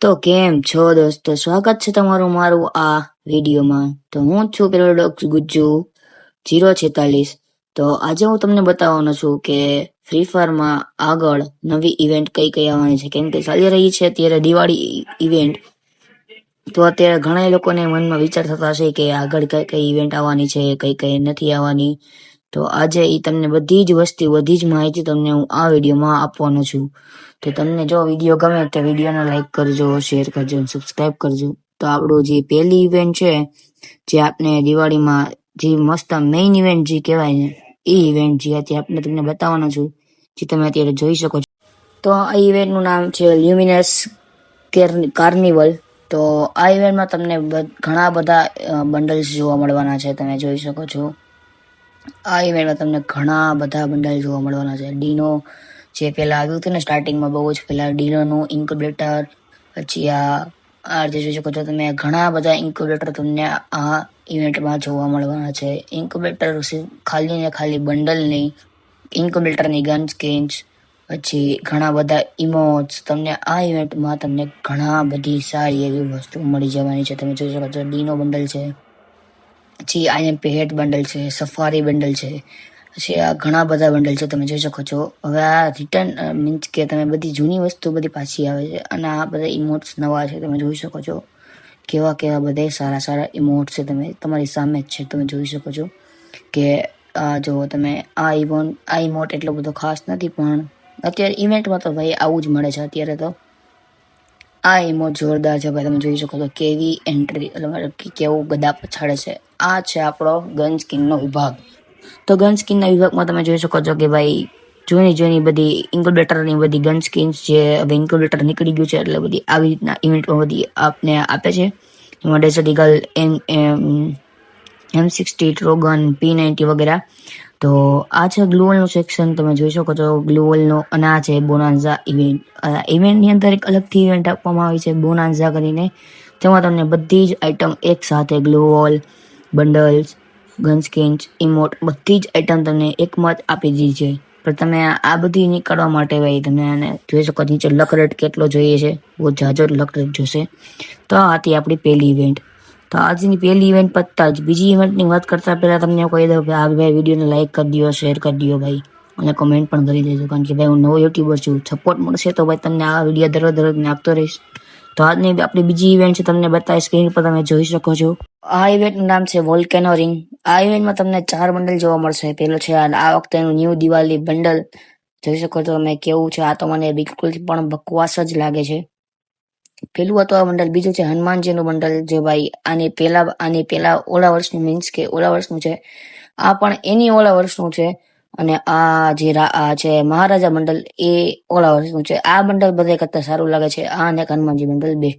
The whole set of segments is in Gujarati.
તો કેમ છો દોસ્તો, સ્વાગત છે તમારું મારું આ વિડીયોમાં. તો હું છું પેરોડોક્સ ગુજ્જુ 046. તો આજે હું તમને બતાવવાનો છું કે ફ્રી ફાયરમાં આગળ નવી ઇવેન્ટ કઈ કઈ આવવાની છે, કેમ કે ચાલી રહી છે અત્યારે દિવાળી ઇવેન્ટ. તો અત્યારે ઘણા લોકોને મનમાં વિચાર થતા હશે કે આગળ કઈ કઈ ઇવેન્ટ આવવાની છે, કઈ કઈ નથી આવવાની. તો આજે તમને બધી જ માહિતી તમને હું આ વિડીયોમાં આપવાનો છું. તો તમને જો વિડીયો ગમે તો વિડીયોને લાઈક કરજો, શેર કરજો, સબસ્ક્રાઇબ કરજો. તો આપણું જે પહેલી ઇવેન્ટ છે, જે આપણે દિવાળીમાં જે મસ્ત મેઇન ઇવેન્ટ જે કહેવાય ને, એ ઇવેન્ટ જે અત્યારે આપણે તમને બતાવવાનો છું, જે તમે અત્યારે જોઈ શકો છો. તો આ ઇવેન્ટનું નામ છે લ્યુમિનસ કાર્નિવલ. તો આ ઇવેન્ટમાં તમને ઘણા બધા બંડલ્સ જોવા મળવાના છે, તમે જોઈ શકો છો. આ ઇવેન્ટમાં તમને ઘણા બધા બંડલ જોવા મળવાના છે. ડીનો જે પહેલા આવ્યું હતું ને સ્ટાર્ટિંગમાં, બહુ જ પહેલા ડીનોનું ઇન્ક્યુબેટર, પછી આ જે જોઈ શકો છો તમે, ઘણા બધા ઇન્ક્યુબેટર તમને આ ઇવેન્ટમાં જોવા મળવાના છે. ઇન્ક્યુબેટર ખાલી ને ખાલી બંડલ નહીં, ઇન્ક્યુબેટરની ગન સ્કિન્સ, પછી ઘણા બધા ઇમોટ્સ તમને આ ઇવેન્ટમાં તમને ઘણા બધી સારી એવી વસ્તુ મળી જવાની છે. તમે જોઈ શકો છો ડીનો બંડલ છે, પછી આઈએમપી હેડ બંડલ છે, સફારી બંડલ છે, પછી આ ઘણા બધા બંડલ છે, તમે જોઈ શકો છો. હવે આ રિટર્ન મીન્સ કે તમે બધી જૂની વસ્તુ બધી પાછી આવે છે, અને આ બધા ઇમોટ્સ નવા છે, તમે જોઈ શકો છો. કેવા કેવા બધા સારા સારા ઇમોટ્સ છે, તમે તમારી સામે જ છે, તમે જોઈ શકો છો. કે જો તમે આ ઇમોટ એટલો બધો ખાસ નથી, પણ અત્યારે ઇવેન્ટમાં તો ભાઈ આવું જ મળે છે અત્યારે. તો આ ઇમોટ જોરદાર છે ભાઈ, તમે જોઈ શકો છો. કેવી એન્ટ્રી, કેવું ગદા પછાડે છે. આ છે આપણો ગન સ્કિનનો વિભાગ. તો ગન સ્કિનના વિભાગમાં તમે જોઈ શકો છો કે ભાઈ જૂની બધી ઇન્ક્યુબેટરની બધી ગન સ્કિન્સ, જે હવે ઇન્ક્યુબેટર નીકળી ગયું છે એટલે બધી આવી રીતના ઇવેન્ટમાં બધી આપને આપે છે. એમાં dessert eagle, M60, Trogon, P90 વગેરે. તો આ છે ગ્લુવલનું સેક્શન, તમે જોઈ શકો છો ગ્લુવલનો. અને આ છે બોનાન્ઝા ઇવેન્ટ. ઇવેન્ટની અંદર એક અલગથી ઇવેન્ટ આપવામાં આવી છે બોનાન્ઝા કરીને, જેમાં તમને બધી જ આઈટમ એક સાથે, ગ્લુવલ, બંડલ્સ, ગન સ્કિન્સ, ઇમોટ, બધી જ આઈટમ તમને એકમાં જ આપી દીધી છે. પણ તમે આ બધી નીકળવા માટે ભાઈ તમે આને જોઈ શકો, નીચે લકરેટ કેટલો જોઈએ છે, બહુ જાજો લકરેટ જોશે. તો આ હતી આપણી પહેલી ઇવેન્ટ. તો આજની પહેલી ઇવેન્ટ પતતા જ બીજી ઇવેન્ટની વાત કરતા પહેલા તમને કહી દઉં કે આ ભાઈ વિડીયોને લાઈક કરી દો, શેર કરી દો ભાઈ, અને કમેન્ટ પણ કરી દેજો, કારણ કે ભાઈ હું નવો યુટ્યુબર છું. સપોર્ટ મળશે તો ભાઈ તમને આ વિડીયો દરરોજ નાખતો રહીશ. તો આજની આપણી બીજી ઇવેન્ટ છે, તમને બતાવી સ્ક્રીન પર તમે જોઈ શકો છો. આ ઇવેન્ટનું નામ છે વોલ્કેનો રિંગ. આ ઇવેન્ટમાં તમને 4 બંડલ જોવા મળશે. પેલો છે આ વખતેનું ન્યૂ દિવાળી બંડલ, જોઈ શકો છો તમે કેવું છે. આ તો મને બિલકુલ પણ બકવાસ જ લાગે છે. પેલું હતું આ બંડલ. બીજું છે હનુમાનજીનું બંડલ, જે ભાઈ આની પેલા ઓલા વર્ષનું, મીન્સ કે ઓલા વર્ષનું છે. આ પણ એની ઓલા વર્ષનું છે. અને આ જે છે મહારાજા બંડલ, એ ઓલા વર્ષનું છે. આ બંડલ બધા કરતા સારું લાગે છે, આ અને હનુમાનજી બંડલ બે.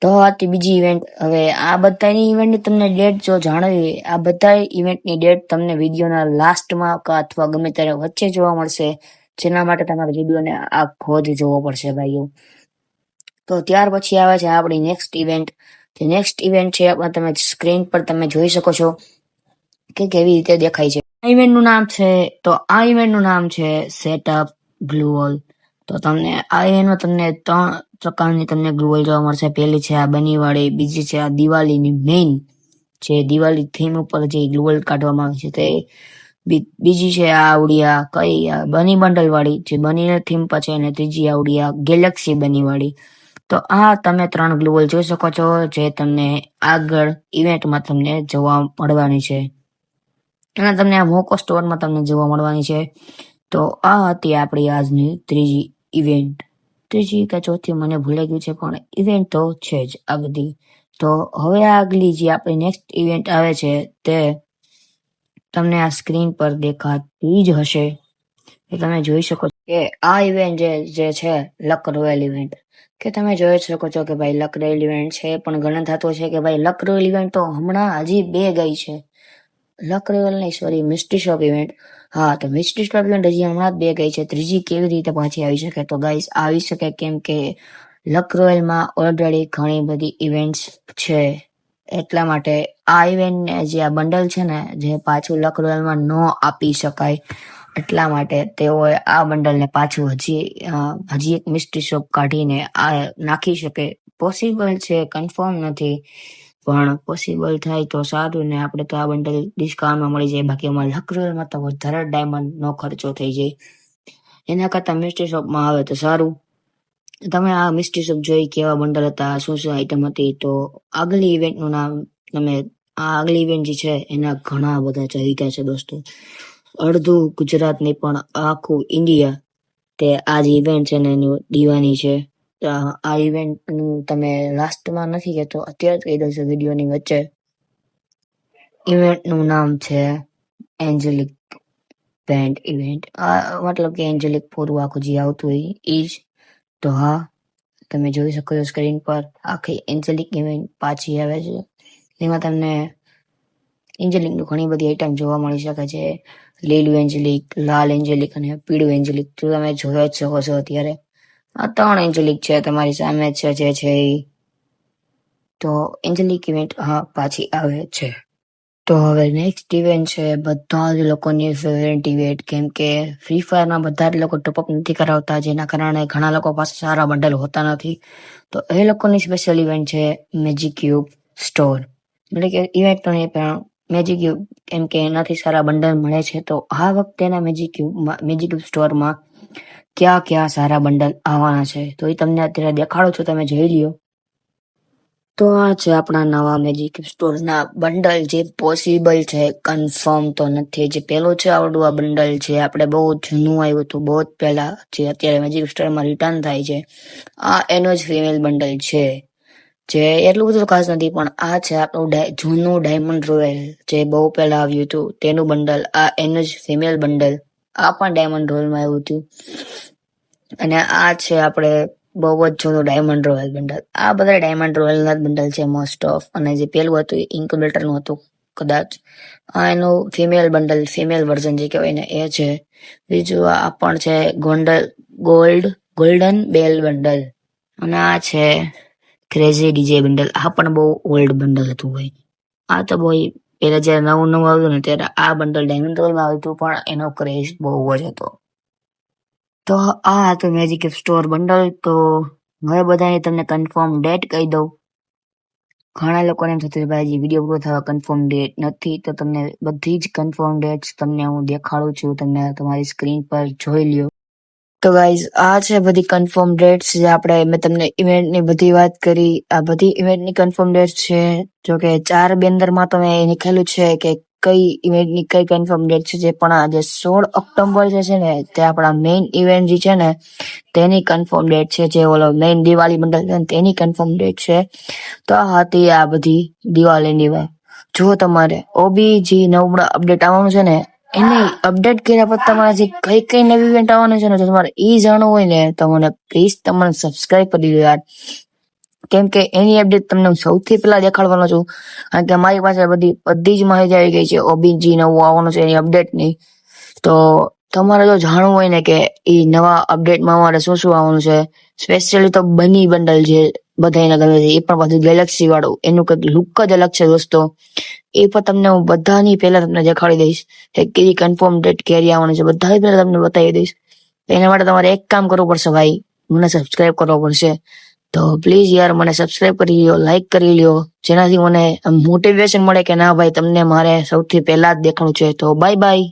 તો આથી બીજી ઇવેન્ટ. હવે આ બધાની ઇવેન્ટની તમને ડેટ જો જાણવી, આ બધા ઇવેન્ટની ડેટ તમને વિડીયોના લાસ્ટમાં અથવા ગમે ત્યારે વચ્ચે જોવા મળશે, જેના માટે તમારે વિડીયોને આખો જ જોવો પડશે ભાઈઓ. તો ત્યાર પછી આવે છે આપણી નેક્સ્ટ ઇવેન્ટ. જે નેક્સ્ટ ઇવેન્ટ છે તમે સ્ક્રીન પર તમે જોઈ શકો છો કે કેવી રીતે દેખાય છે. આ ઇવેન્ટનું નામ છે સેટઅપ ગ્લુવલ. તો તમને આ ઇવેન્ટમાં તમને 3 પ્રકારની તમને ગ્લુવલ જોવા મળશે. પહેલી છે આ બનીવાળી, બીજી છે આ દિવાળીની મેઇન, જે દિવાળી થીમ ઉપર જે ગ્લુવલ કાઢવામાં આવે છે તે, બીજી છે આ આવડિયા બની બંડલ વાળી, જે બનીને થીમ પર છે, અને ત્રીજી આવડિયા ગેલેક્સી બની વાળી. તો આ તમે 3 ગ્લુવલ જોઈ શકો છો, જે તમને આગળ ઇવેન્ટમાં તમને જોવા મળવાની છે, અને તમને આ મોકો સ્ટોરમાં તમને જોવા મળવાની છે. તો આ હતી આપણી આજની ત્રીજી ઇવેન્ટ. ત્રીજી કે ચોથી મને ભૂલાઈ ગયું છે, પણ ઇવેન્ટ તો છે જ આ બધી. તો હવે આગલી જે આપણી નેક્સ્ટ ઇવેન્ટ આવે છે, તે તમને આ સ્ક્રીન પર દેખાતી જ હશે. તમે જોઈ શકો છો કે આ ઇવેન્ટ જે છે લક રોયલ ઇવેન્ટ, કે તમે જોઈ શકો છો કે ભાઈ લક રોયલ ઇવેન્ટ છે, પણ ઘણા થતું છે કે ભાઈ લક રોયલ ઇવેન્ટ તો હમણાં હજી 2 ગઈ છે. લક રોયલ નહીં, સોરી, મિસ્ટ્રી શોપ ઇવેન્ટ. હા, તો મિસ્ટ્રી શોપ ઇવેન્ટ હજી હમણાં જ 2 ગઈ છે. ત્રીજી કેવી રીતે પાછી આવી શકે? તો ગાઈસ આવી શકે કેમ કે લક રોયલમાં ઓલરેડી ઘણી બધી ઇવેન્ટ્સ છે, એટલા માટે આ ઇવેન્ટને જે આ બંડલ છે ને, જે પાછું લક રોયલમાં ન આપી શકાય, એટલા માટે તેઓએ આ બંડલને પાછું હજી એક મિસ્ટ્રી શોપ કાઢીને આ નાખી શકે પોસિબલ છે, કન્ફર્મ નથી, પણ પોસિબલ થાય તો સારું ને આપણે તો આ બંડલ ડિસ્કાઉન્ટમાં મળી જાય. બાકી અમારે લકરોલમાં તો વધારે ડાયમંડનો ખર્ચો થઈ જાય. એના કરતાં મિસ્ટ્રી શોપમાં આવે તો સારું. તમે આ મિસ્ટ્રી શોપ જોઈ કેવા બંડલ હતા, શું શું આઈટમ હતી, તો આગલી ઇવેન્ટનું નામ તમે આગલી ઇવેન્ટ જે છે એના ઘણા બધા ચાહિદા છે દોસ્તો. અડધું ગુજરાત નહીં પણ આખું ઇન્ડિયા તે આ જે ઇવેન્ટ છે ને એની દીવાની છે. આ ઇવેન્ટનું તમે લાસ્ટમાં નથી કહેતો, અત્યારે જ કહી દઉં છું વિડીયોની વચ્ચે. ઇવેન્ટનું નામ છે એન્જેલિક બેન્ડ ઇવેન્ટ. મતલબ કે એન્જેલિક પૂરું આખું જે આવતું હોય એ જ. તો હા, તમે જોઈ શકો છો સ્ક્રીન પર આખી એન્જેલિક ઇવેન્ટ પાછી આવે છે. એમાં તમને એન્જેલિકનું ઘણી બધી આઈટમ જોવા મળી શકે છે. લીલું એન્જેલિક, લાલ એન્જેલિક અને પીળું એન્જેલિક તો તમે જોઈ જ શકો છો અત્યારે. આ 3 એન્જેલિક છે તમારી સામે છે જે છે એ. તો એન્જેલિક ઇવેન્ટ હા પાછી આવે છે. તો હવે નેક્સ્ટ ઇવેન્ટ છે બધા જ લોકોની ફેવરેટ ઇવેન્ટ, કેમ કે ફ્રી ફાયરમાં બધા જ લોકો ટોપઅપ નથી કરાવતા, જેના કારણે ઘણા લોકો પાસે સારા બંડલ હોતા નથી. તો એ લોકોની સ્પેશિયલ ઇવેન્ટ છે મેજિક ક્યુબ સ્ટોર. એટલે કે ઇવેન્ટ તો નહીં પણ મેજિક ક્યુબ, કેમ કે એનાથી સારા બંડલ મળે છે. તો આ વખતેના મેજિક ક્યુબ સ્ટોરમાં ક્યાં ક્યાં સારા બંડલ આવવાના છે તો એ તમને અત્યારે દેખાડું છું, તમે જોઈ લ્યો. તો આ છે આપણા નવા મેજિક સ્ટોરના બંડલ, જે પોસિબલ છે, કન્ફર્મ તો નથી. જે પેલું છે આવડું આ બંડલ છે આપણે બહુ જૂનું આવ્યું હતું બહુ જ પહેલા, જે અત્યારે મેજિક સ્ટોરમાં રિટર્ન થાય છે. આ એનો જ ફિમેલ બંડલ છે, જે એટલું બધું ખાસ નથી, પણ આ છે આપણું જૂનું ડાયમંડ રોયલ જે બહુ પહેલા આવ્યું હતું તેનું બંડલ. આ એનું જ ફિમેલ બંડલ, આ પણ ડાયમંડ રોયલમાં આવ્યું હતું. અને આ છે આપણે બહુ જ જૂનું ડાયમંડ રોયલ બંડલ. આ બધા ડાયમંડ રોયલના જ બંડલ છે મોસ્ટ ઓફ. અને જે પેલું હતું એ ઇન્ક્યુબેટરનું હતું કદાચ. આ એનું ફિમેલ બંડલ, ફિમેલ વર્ઝન જે કહેવાય ને એ છે. બીજું આ પણ છે ગોલ્ડન બેલ બંડલ. અને આ છે ક્રેઝી ડીજે બંડલ. આ પણ બહુ ઓલ્ડ બંડલ હતું ભાઈ. આ તો બહુ પહેલા જ્યારે નવું આવ્યું ને ત્યારે આ બંડલ ડાયમંડ રોયલમાં આવ્યું હતું, પણ એનો ક્રેઝ બહુ જ હતો. તો આ હતું મેજિક સ્ટોર બંડલ. તો હવે બધાને તમને કન્ફર્મ ડેટ કહી દઉં. ઘણા લોકોને એમ થતું ભાઈ વિડીયો પૂરો થવા કન્ફર્મ ડેટ નથી, તો તમને બધી જ કન્ફર્મ ડેટ્સ તમને હું દેખાડું છું, તમે તમારી સ્ક્રીન પર જોઈ લ્યો. તો ગાઈઝ આ છે બધી કન્ફર્મ ડેટ્સ જે મેં તમને ઇવેન્ટની બધી વાત કરી. આ બધી ઇવેન્ટની કન્ફર્મ ડેટ્સ છે. જો કે 4 બેન્ડરમાં તો મેં લખેલું છે કે કઈ ઇવેન્ટની કઈ કન્ફર્મ ડેટ છે. જે પણ આજે 16 ઓક્ટોબર જે છે ને તે આપણા મેઇન ઇવેન્ટ જે છે ને તેની કન્ફર્મ ડેટ છે. જે ઓલો મેઇન દિવાળી બંડલ છે ને તેની કન્ફર્મ ડેટ છે. તો આ હતી આ બધી દિવાળીની વાત. જો તમારે ઓબી જે નવું અપડેટ આવવાનું છે ને એની અપડેટ કર્યા પછી તમારે જે કઈ નવી ઇવેન્ટ આવવાનું છે ને તો તમારે એ જાણવું હોય ને તો મને પ્લીઝ તમને સબસ્ક્રાઇબ કરી દો યાર, કેમ કે એની અપડેટ તમને હું સૌથી પહેલા દેખાડવાનો છું. કારણ કે મારી પાસે બધી જ માહિતી આવી ગઈ છે ઓબીજી નવું આવવાનું છે એની અપડેટની. તો તમારે જો જાણવું હોય ને કે એ નવા અપડેટમાં અમારે શું શું આવવાનું છે, સ્પેશિયલી તો બની બંડલ જે બધાને ગમે છે, એ પણ પાછું ગેલેક્સી વાળું, એનું કંઈક લુક જ અલગ છે દોસ્તો. એ પણ તમને હું બધાની પહેલા તમને દેખાડી દઈશ કે કેવી કન્ફર્મ ડેટ ક્યારે આવવાની છે, બધા પહેલા તમને બતાવી દઈશ. એના માટે તમારે એક કામ કરવું પડશે ભાઈ, મને સબસ્ક્રાઇબ કરવો પડશે. તો પ્લીઝ યાર મને સબસ્ક્રાઇબ કરી લ્યો, લાઈક કરી લ્યો, જેનાથી મને મોટિવેશન મળે કે ના ભાઈ તમને મારે સૌથી પહેલા જ દેખાડવું છે. તો બાય બાય.